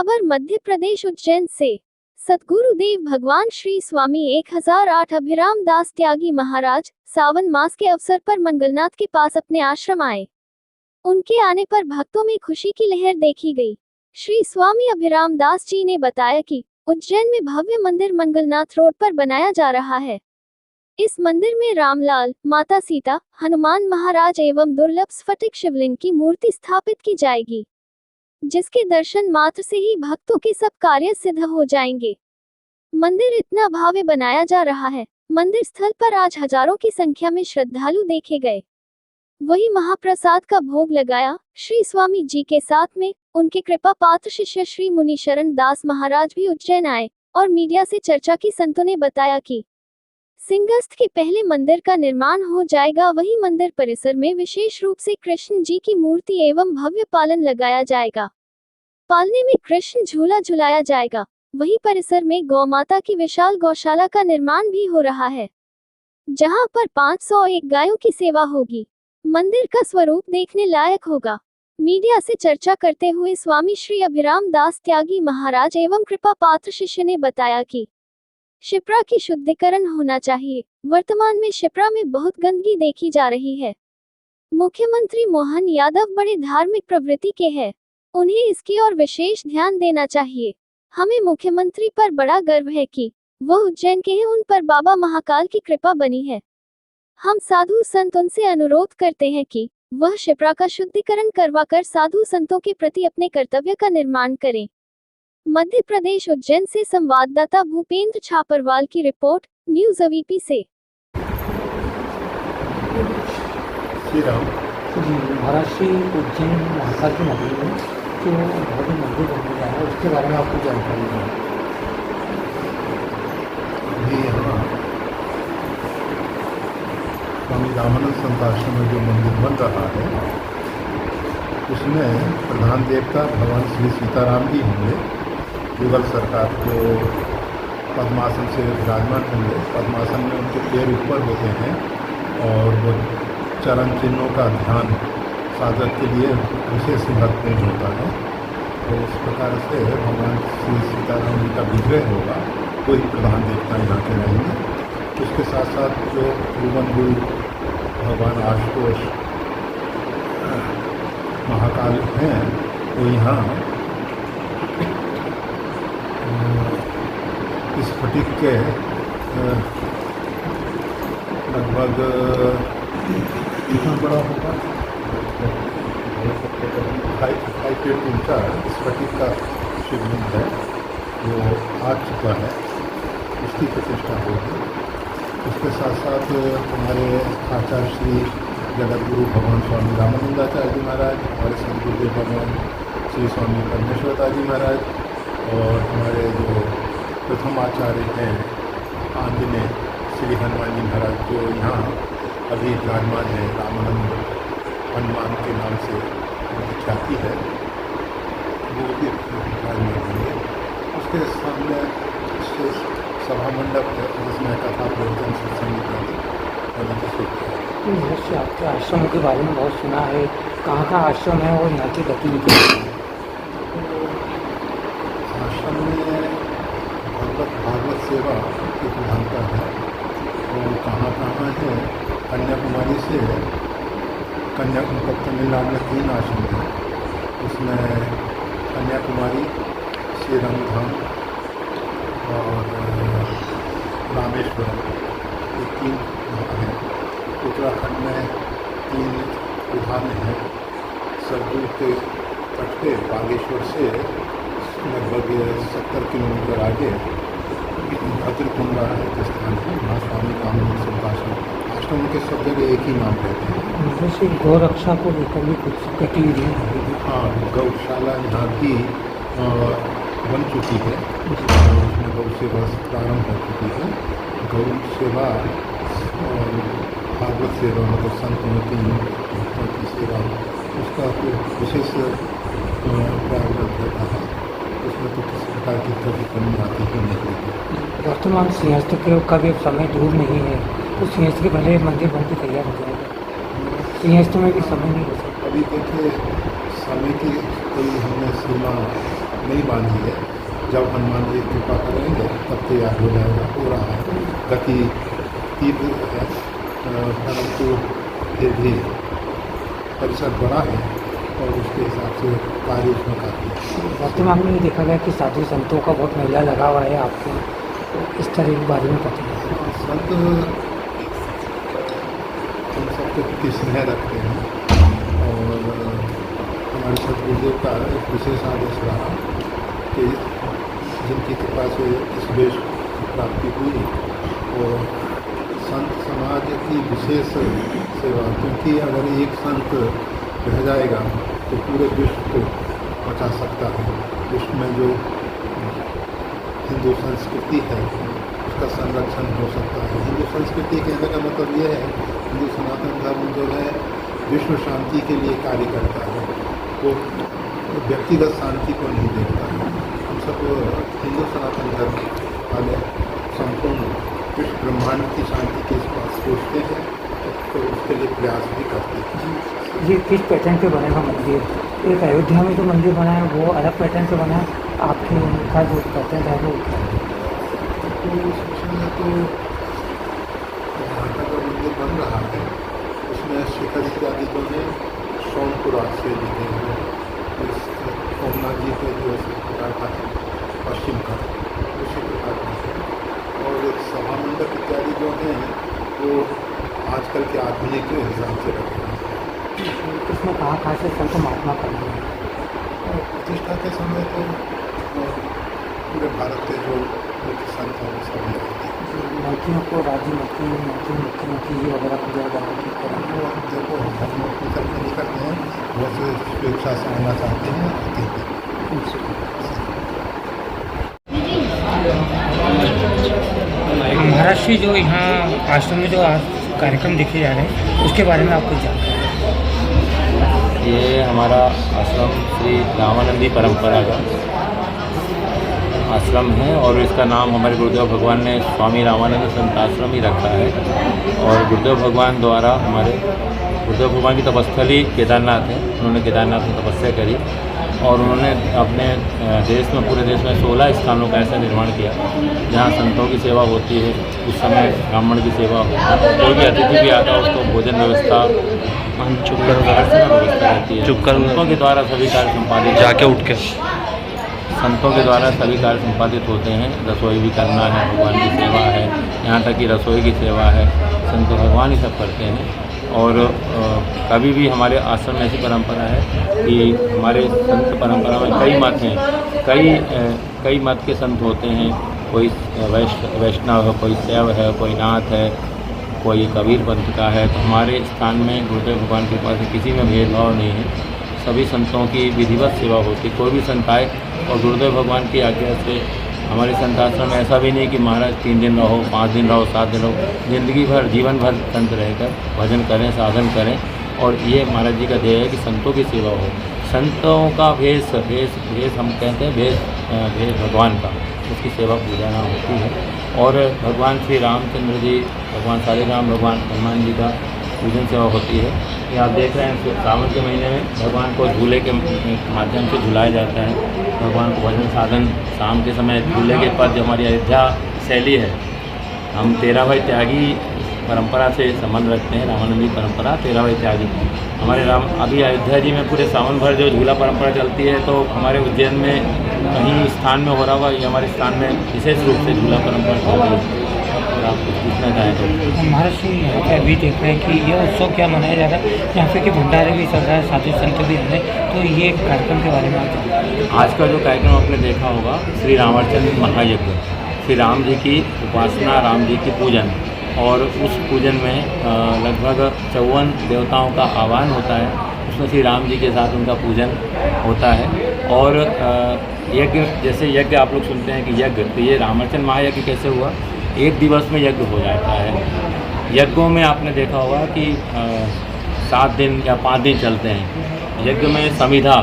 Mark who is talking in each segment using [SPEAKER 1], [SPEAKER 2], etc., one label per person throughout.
[SPEAKER 1] खबर मध्य प्रदेश उज्जैन से। सद्गुरुदेव भगवान श्री स्वामी 1008 अभिराम दास त्यागी महाराज सावन मास के अवसर पर मंगलनाथ के पास अपने आश्रम आए। उनके आने पर भक्तों में खुशी की लहर देखी गई। श्री स्वामी अभिराम दास जी ने बताया कि उज्जैन में भव्य मंदिर मंगलनाथ रोड पर बनाया जा रहा है। इस मंदिर में रामलाल, माता सीता, हनुमान महाराज एवं दुर्लभ स्फटिक शिवलिंग की मूर्ति स्थापित की जाएगी, जिसके दर्शन मात्र से ही भक्तों के सब कार्य सिद्ध हो जाएंगे। मंदिर इतना भव्य बनाया जा रहा है। मंदिर स्थल पर आज हजारों की संख्या में श्रद्धालु देखे गए। वही महाप्रसाद का भोग लगाया। श्री स्वामी जी के साथ में उनके कृपा पात्र शिष्य श्री मुनि शरण दास महाराज भी उज्जैन आए और मीडिया से चर्चा की। संतों ने बताया कि सिंहस्थ के पहले मंदिर का निर्माण हो जाएगा। वही मंदिर परिसर में विशेष रूप से कृष्ण जी की मूर्ति एवं भव्य पालन लगाया जाएगा। पालने में कृष्ण झूला झुलाया जाएगा। वही परिसर में गौ माता की विशाल गौशाला का निर्माण भी हो रहा है, जहां पर 501 गायों की सेवा होगी। मंदिर का स्वरूप देखने लायक होगा। मीडिया से चर्चा करते हुए स्वामी श्री अभिराम दास त्यागी महाराज एवं कृपा पात्र शिष्य ने बताया कि शिप्रा की शुद्धिकरण होना चाहिए। वर्तमान में शिप्रा में बहुत गंदगी देखी जा रही है। मुख्यमंत्री मोहन यादव बड़े धार्मिक प्रवृत्ति के हैं, उन्हें इसकी ओर विशेष ध्यान देना चाहिए। हमें मुख्यमंत्री पर बड़ा गर्व है कि वह उज्जैन के हैं, उन पर बाबा महाकाल की कृपा बनी है। हम साधु संत उनसे अनुरोध करते हैं कि वह शिप्रा का शुद्धिकरण करवाकर साधु संतों के प्रति अपने कर्तव्य का निर्माण करें। मध्य प्रदेश उज्जैन से संवाददाता भूपेंद्र छापरवाल की रिपोर्ट, न्यूज अवीपी से।
[SPEAKER 2] महाराष्ट्र उज्जैन महाकाल की नगरी में जो भव्य मंदिर बनने जा रहा है, उसके बारे में आपको जानकारी है?
[SPEAKER 3] अभी यहाँ स्वामी रामानंद संत आश्रम में जो मंदिर बन रहा है, उसमें प्रधान देवता भगवान श्री सीताराम जी होंगे। युगल सरकार को पद्मासन से विराजमान होंगे। पद्मासन में उनके पैर ऊपर होते हैं और वो चरण चिन्हों का ध्यान साधक के लिए विशेष महत्वपूर्ण होता है। तो इस प्रकार से भगवान श्री सीताराम जी का विग्रह होगा, कोई प्रधान देवता यहाँ के रहेंगे। उसके साथ साथ जो भुवन गुरु भगवान आशुतोष महाकाल हैं, वो यहाँ स्फटिक के लगभग कितना बड़ा होगा, 5 फीट ऊंचा स्फटिक का शिवलिंग है, वो आ चुका है, उसकी प्रतिष्ठा होगी। उसके साथ साथ हमारे आचार्य श्री जगत गुरु भगवान स्वामी रामानंदाचार्य जी महाराज, हमारे संत गुरुदेव भगवान श्री स्वामी परमेश्वरदास जी महाराज और हमारे जो प्रथम आचार्य हैं आंजनेय श्री हनुमान जी महाराज, जो यहाँ अभी विराजमान है, रामानंद हनुमान के नाम से उनकी ख्याति है, वो भी विराजमान होंगे। उसके सामने सभा मंडप है, जिसमें कथा प्रवचन सत्संग होने की सुविधा है।
[SPEAKER 2] वैसे आपके आश्रम के बारे में बहुत सुना है, कहाँ का आश्रम है और यहाँ की गतिविधि?
[SPEAKER 3] आश्रम में भागवत सेवा की प्रधानता है। और कहाँ कहाँ है, कन्याकुमारी से तमिलनाडु में 3 आश्रम हैं। उसमें कन्याकुमारी, श्रीरंगधाम और रामेश्वरम, ये 3 हैं। उत्तराखंड में 3 विभाग हैं। सरजू के तट पे बागेश्वर से लगभग 70 किलोमीटर आगे भद्रकुंडा एक स्थान है, वहाँ स्वामी रामानंद संत आश्रम के सब जगह एक ही नाम रहते हैं।
[SPEAKER 2] जैसे गौरक्षा को लेकर भी कुछ गतिविधियाँ होगी?
[SPEAKER 3] हाँ, गौशाला यहाँ भी बन चुकी है, उसमें गौ सेवा प्रारंभ हो चुकी है। गौ सेवा और भागवत सेवा, मतलब संतों की सेवा, उसका फिर विशेष प्रावधान रहता है। उसमें तो किसी प्रकार की कमी आती ही नहीं है।
[SPEAKER 2] वर्तमान सिंहस्थ का भी समय दूर नहीं है, तो सिंहस्थ के पहले मंदिर बनके तैयार हो जाएगा। सिंहस्थ में भी समय नहीं हो सकता।
[SPEAKER 3] अभी देखिए, समय की कोई हमने सीमा नहीं बांधी है। जब हनुमान जी कृपा करेंगे तब तैयार हो जाएगा। हो रहा है, गति तीव्र है, परंतु फिर भी परिसर बड़ा है और उसके हिसाब से कार्य उसमें काफ़ी है।
[SPEAKER 2] वर्तमान में ये देखा गया कि साधु संतों का बहुत मेला लगा हुआ है, आपको तो इस तरह के बारे में पता है?
[SPEAKER 3] संत हम सबके प्रति स्नेह रखते हैं और हमारे सदगुरुदेव का एक विशेष आदेश रहा कि जिनकी कृपा से इस देश की प्राप्ति हुई और संत समाज की विशेष सेवा, क्योंकि अगर एक संत रह जाएगा तो पूरे विश्व को बचा सकता है। विश्व में जो हिंदू संस्कृति है उसका संरक्षण हो सकता है। हिंदू संस्कृति कहने का मतलब ये है, हिंदू सनातन धर्म जो है विश्व शांति के लिए कार्य करता है, वो व्यक्तिगत शांति को नहीं देखता है। हम सब हिंदू सनातन धर्म वाले संपूर्ण विश्व ब्रह्मांड की शांति के पास सोचते हैं तो उसके लिए प्रयास भी करते हैं।
[SPEAKER 2] ये किस पैटर्न पे बनेगा मंदिर? एक अयोध्या में जो मंदिर बना है वो अलग पैटर्न से बना है, आपके उनका जो पैटर्न है वो
[SPEAKER 3] तो उसमें तो यहाँ का जो मंदिर बन रहा है उसमें शिखर इत्यादि जो है सोमपुरा से लिखे हुए इस सोमनाथ जी के जो प्रकार का है पश्चिम का उसी प्रकार का है। और सभा मंडप इत्यादि जो हैं वो आजकल के आधुनिक के हिसाब से रखे हैं।
[SPEAKER 2] इसमें कहाँ से संत महात्मा करना है?
[SPEAKER 3] और प्रतिष्ठा के समय तो पूरे भारत के जो मुख्य संत हैं वो सभी आते हैं।
[SPEAKER 2] मूर्तियों को राज्य मुख्यमंत्री जी वगैरह पूजा वगैरह की करना
[SPEAKER 3] वो देखो हम लोग निकल के नहीं करते हैं, वैसे स्वेच्छा से आना चाहते हैं आते हैं।
[SPEAKER 2] महाराष्ट्र जो यहाँ आश्रम में जो कार्यक्रम देखे जा रहे हैं उसके बारे में आपको जानकारी है?
[SPEAKER 4] ये हमारा आश्रम श्री रामानंदी परंपरा का आश्रम है और इसका नाम हमारे गुरुदेव भगवान ने स्वामी रामानंद संत आश्रम ही रखा है। और गुरुदेव भगवान द्वारा हमारे गुरुदेव भगवान की तपस्थली केदारनाथ है, उन्होंने केदारनाथ में तपस्या करी और उन्होंने अपने देश में पूरे देश में 16 स्थानों का ऐसा निर्माण किया जहाँ संतों की सेवा होती है। उस समय ब्राह्मण की सेवा होती है, कोई भी अतिथि भी आता है उसको भोजन व्यवस्था व्यवस्था रहती है। संतों के द्वारा सभी कार्य संपादित जाके उठ के संतों के द्वारा सभी कार्य संपादित होते हैं। रसोई भी करना है, भगवान की सेवा है, यहाँ तक कि रसोई की सेवा है, संत भगवान ही सब करते हैं। और कभी भी हमारे आश्रम में ऐसी परंपरा है कि हमारे संत परंपरा में कई मत हैं, कई मत के संत होते हैं। कोई वैष्णव है, कोई शैव है, कोई नाथ है, कोई कबीर पंथ का है। तो हमारे स्थान में गुरुदेव भगवान के पास किसी में भेदभाव नहीं है, सभी संतों की विधिवत सेवा होती। कोई भी संत आए और गुरुदेव भगवान की आज्ञा से हमारे संत आश्रम में ऐसा भी नहीं कि महाराज 3 दिन रहो, 5 दिन रहो, 7 दिन रहो, जिंदगी भर जीवन भर संत रहकर भजन करें, साधन करें। और ये महाराज जी का ध्येय है कि संतों की सेवा हो। संतों का भेष हम कहते हैं, भेष भगवान का, उसकी सेवा पूजा ना होती है। और भगवान श्री रामचंद्र जी, भगवान सारे राम, भगवान हनुमान जी का पूजन सेवा होती है। ये आप देख रहे हैं सावन के महीने में भगवान को झूले के माध्यम से झुलाया जाता है। भगवान को भजन साधन शाम के समय झूले के पास जो हमारी अयोध्या शैली है, हम 13 भाई त्यागी परंपरा से संबंध रखते हैं। रामानंदी परंपरा 13 भाई त्यागी हमारे अभी अयोध्या जी में पूरे सावन भर जो झूला परंपरा चलती है, तो हमारे उज्जैन में कहीं स्थान में हो रहा होगा, ये हमारे स्थान में विशेष रूप से झूला परंपरा चल रही है। और आप कुछ पूछना चाहें तो?
[SPEAKER 2] महाराष्ट्र यहाँ पे अभी देख रहे हैं कि ये उत्सव क्या मनाया जा रहा है, यहाँ पे कि भंडारे भी चल रहा है, साधु संत भी हैं, तो ये कार्यक्रम के बारे में आप जानते हैं?
[SPEAKER 4] आज का जो कार्यक्रम आपने देखा होगा, श्री रामाचंद्र महायज्ञ, श्री राम जी की उपासना, राम जी की पूजन, और उस पूजन में लगभग 54 देवताओं का आह्वान होता है। उसमें श्री राम जी के साथ उनका पूजन होता है। और यज्ञ, जैसे यज्ञ आप लोग सुनते हैं कि यज्ञ, तो ये रामाचंद्र महायज्ञ कैसे हुआ? एक दिवस में यज्ञ हो जाता है। यज्ञों में आपने देखा होगा कि 7 दिन या 5 दिन चलते हैं। यज्ञ में समिधा,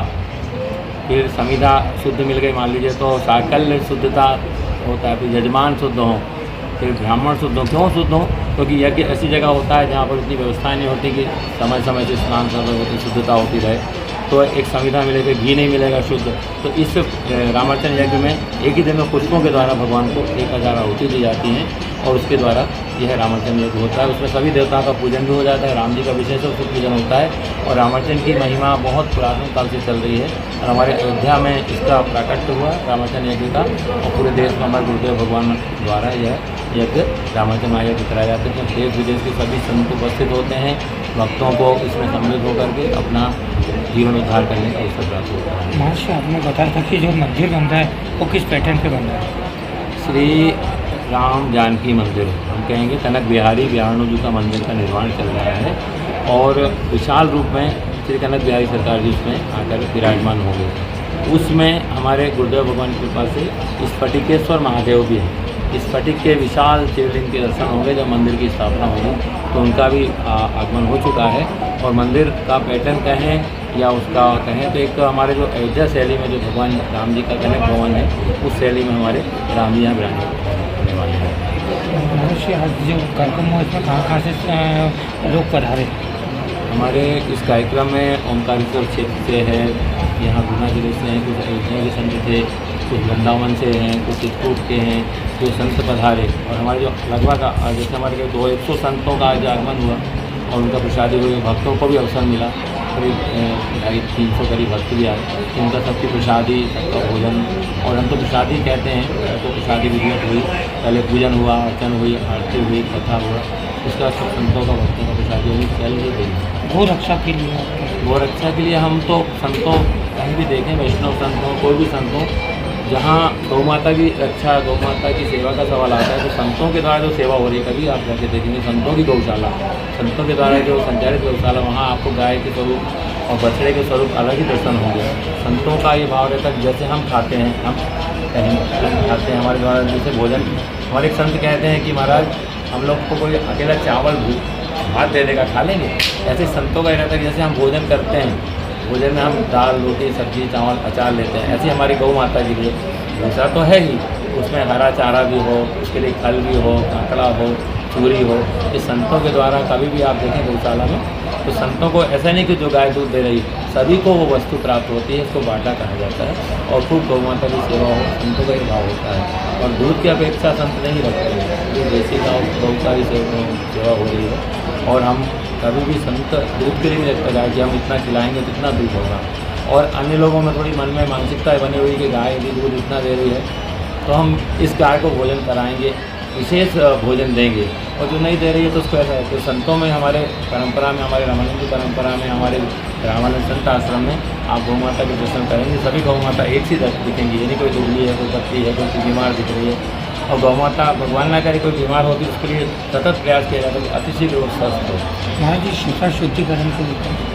[SPEAKER 4] फिर समिधा शुद्ध मिल गई मान लीजिए तो साकल्य शुद्धता होता है, फिर यजमान शुद्ध हों, फिर ब्राह्मण शुद्ध हो। क्यों शुद्ध हो? क्योंकि यज्ञ ऐसी जगह होता है जहाँ पर उतनी व्यवस्था नहीं होती कि समय समय से स्नान करने होती, शुद्धता होती रहे। तो एक संविधा मिलेगा, घी नहीं मिलेगा शुद्ध। तो इस रामार्चन यज्ञ में एक ही दिन में पुष्पों के द्वारा भगवान को 1000 आहुति दी जाती हैं और उसके द्वारा यह रामार्चन यज्ञ होता है। उसमें सभी देवताओं का पूजन भी हो जाता है, राम जी का विशेष रूप से पूजन होता है। और रामार्चन की महिमा बहुत पुरातन काल से चल रही है और हमारे अयोध्या में इसका प्राकट्य हुआ रामार्चन यज्ञ का, और पूरे देश में हमारे गुरुदेव भगवान द्वारा यह यज्ञ रामार्चन महायज्ञ कराया जाता है। देश विदेश के सभी संत उपस्थित होते हैं, भक्तों को इसमें सम्मिलित होकर के अपना जीवन उद्धार करने का अवसर प्राप्त होता है।
[SPEAKER 2] महर्षि आपने बताया था कि जो मंदिर बन रहा है वो किस पैटर्न पे बन रहा है?
[SPEAKER 4] श्री राम जानकी मंदिर, हम कहेंगे कनक बिहारी बिहारणु जी का मंदिर का निर्माण चल रहा है और विशाल रूप में श्री कनक बिहारी सरकार जी उसमें आकर विराजमान होंगे। उसमें हमारे गुरुदेव भगवान की कृपा से स्फटिकेश्वर महादेव भी हैं। स्फटिक के विशाल शिवलिंग के दर्शन होंगे जब मंदिर की स्थापना होगी, तो उनका भी आगमन हो चुका है। और मंदिर का पैटर्न कहें या उसका कहें तो एक हमारे जो अयोध्या शैली में जो भगवान राम जी का कनक भवन है, उस शैली में हमारे राम जी यहाँ विराजमान होने वाले हैं।
[SPEAKER 2] महर्षि आज जो कार्यक्रम हुआ इसमें कहाँ से लोग पधारे?
[SPEAKER 4] हमारे इस कार्यक्रम में ओंकारेश्वर क्षेत्र से है, यहाँ गुना जिले से हैं, कुछ अयोध्या के संत थे, कुछ वृंदावन से हैं, कुछ चित्रकूट के हैं, जो संत पधारे। और हमारे जो लगभग जैसे हमारे 200 संतों का आज आगमन हुआ और उनका प्रसादी हुए, भक्तों को भी अवसर मिला, करीब 250-300 करीब भक्त भी आए। उनका सबकी प्रसादी, सबका भोजन, और हम तो प्रसादी कहते हैं, तो प्रसादी विधिवत हुई, पहले पूजन हुआ, अर्चन हुई, आरती हुई, कथा हुआ, उसका सब संतों का भक्तों का प्रसादी हुई, चल ही गई।
[SPEAKER 2] गौ रक्षा के लिए
[SPEAKER 4] गौ रक्षा के लिए हम तो संतों कहीं भी देखें, वैष्णव संत हों, कोई भी संत हो, जहाँ गौ माता की रक्षा, गौ माता की सेवा का सवाल आता है, तो संतों के द्वारा जो सेवा हो रही है, कभी आप जाके देखेंगे संतों की गौशाला, संतों के द्वारा जो संचालित गौशाला, वहाँ आपको गाय के स्वरूप और बछड़े के स्वरूप अलग ही दर्शन होंगे। संतों का ये भाव रहता है जैसे हम खाते हैं, हम कहीं खाते हैं, हमारे द्वारा जैसे भोजन, हमारे एक संत कहते हैं कि महाराज हम लोग को कोई अकेला चावल भात दे देगा, खा लेंगे। ऐसे संतों का ये रहता है कि जैसे हम भोजन करते हैं, भोजन में हम दाल, रोटी, सब्जी, चावल, अचार लेते हैं, ऐसी हमारी गौ माता के लिए भूसा तो है ही, उसमें हरा चारा भी हो, उसके लिए खल भी हो, काकड़ा हो, चूरी हो। ये संतों के द्वारा कभी भी आप देखें गौशाला में, तो संतों को ऐसा नहीं कि जो गाय दूध दे रही, सभी को वो वस्तु प्राप्त होती है, इसको बाटा कहा जाता है। और खूब गौ माता की सेवा हो, संतों का ही भाव होता है। और दूध की अपेक्षा संत नहीं रखते हैं, जो देसी गौ का ही सेवा हो रही है। और हम कभी भी संत दूध के लिए नहीं रखते गाय कि हम इतना खिलाएंगे तो इतना दूध होगा। और अन्य लोगों में थोड़ी मन में मानसिकता बनी हुई कि गाय यदि दूध इतना दे रही है तो हम इस गाय को भोजन कराएंगे, विशेष भोजन देंगे, और जो नहीं दे रही है तो उसको ऐसा है। तो संतों में, हमारे परंपरा में, हमारे रामानंद की परंपरा में, हमारे रामानंद संत आश्रम में आप गौ माता के दर्शन करेंगे, सभी गौ माता एक सी दिखेंगी, यानी कोई दुबली है, कोई पतली है, कोई बीमार दिख रही है। और गौ माता, भगवान ना करे कोई बीमार होती है, उसके लिए सतत प्रयास किया जाता है कि अतिशीघ्र वो स्वस्थ हो।
[SPEAKER 2] महाराज जी शिप्रा शुद्धिकरण के लिए,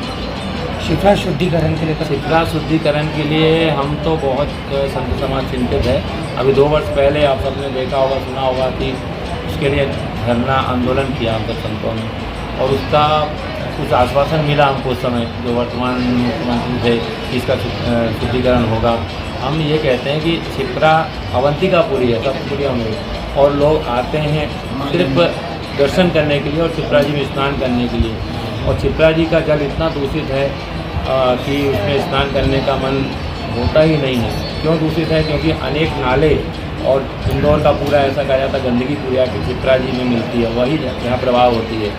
[SPEAKER 2] शिप्रा शुद्धिकरण के लिए
[SPEAKER 4] शिप्रा शुद्धिकरण के लिए हम तो बहुत संत समाज चिंतित है। अभी 2 वर्ष पहले आप सबने देखा होगा, सुना होगा कि उसके लिए धरना आंदोलन किया हम सब संतों ने, और उसका कुछ आश्वासन मिला हमको उस समय, जो वर्तमान मुख्यमंत्री थे, कि इसका शुद्धिकरण होगा। हम ये कहते हैं कि क्षिप्रा अवंतिकापुरी है, सब पुरिया में, और लोग आते हैं सिर्फ दर्शन करने के लिए और क्षिप्रा जी में स्नान करने के लिए। और क्षिप्रा जी का जल इतना दूषित है कि उसमें स्नान करने का मन होता ही नहीं है। क्यों दूषित है? क्योंकि अनेक नाले और इंदौर का पूरा ऐसा कहा जाता है गंदगी पूरी आके क्षिप्रा जी में मिलती है, वही यहाँ प्रवाह होती है।